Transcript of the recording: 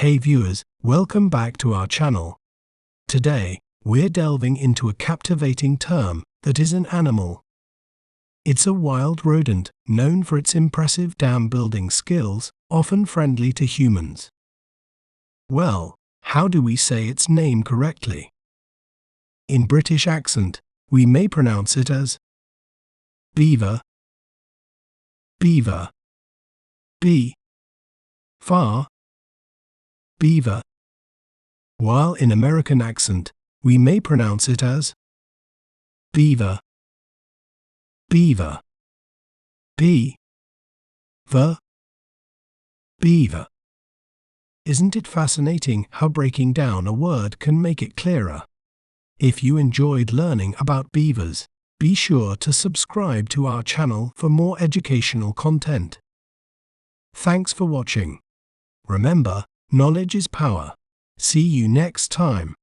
Hey viewers, welcome back to our channel. Today, we're delving into a captivating term that is an animal. It's a wild rodent, known for its impressive dam-building skills, often friendly to humans. Well, how do we say its name correctly? In British accent, we may pronounce it as beaver, beaver, far, beaver. While in American accent, we may pronounce it as beaver, beaver, beaver. Isn't it fascinating how breaking down a word can make it clearer? If you enjoyed learning about beavers, be sure to subscribe to our channel for more educational content. Thanks for watching. Remember, knowledge is power. See you next time.